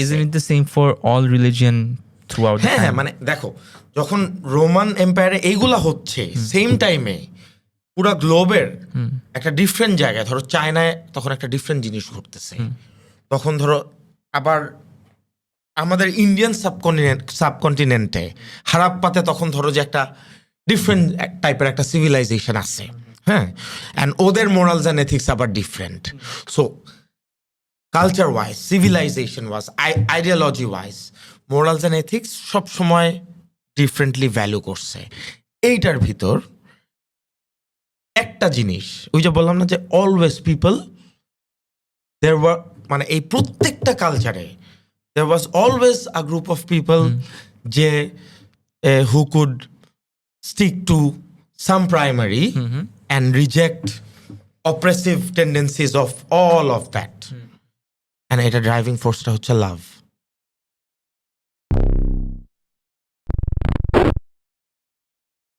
Isn't it the same for all religion throughout the হ্যাঁ time? মানে দেখো যখন রোমান এম্পায়ারে এইগুলা হচ্ছে সেম টাইমে পুরা গ্লোবের একটা ডিফারেন্ট জায়গায় ধরো চায়নায় তখন একটা ডিফারেন্ট জিনিস ঘটতেছে, তখন ধরো আবার আমাদের ইন্ডিয়ান সাবকন্টিনেন্টে হারাপ্পাতে তখন ধরো যে একটা ডিফারেন্ট টাইপের একটা সিভিলাইজেশন আছে, হ্যাঁ, অ্যান্ড ওদের মোরালস অ্যান্ড এথিক্স আবার different. So culture wise, civilization wise, ideology wise morals and ethics সবসময় ডিফারেন্টলি ভ্যালু করছে। এইটার ভিতর একটা জিনিস ওই যে বললাম না যে অলওয়েজ পিপল দেয়ার ওয়ার, মানে এই প্রত্যেকটা কালচারে there was always a group of people যে who could stick to some primary and reject oppressive tendencies of all of that. And এটা ড্রাইভিং ফোর্সটা হচ্ছে লাভ।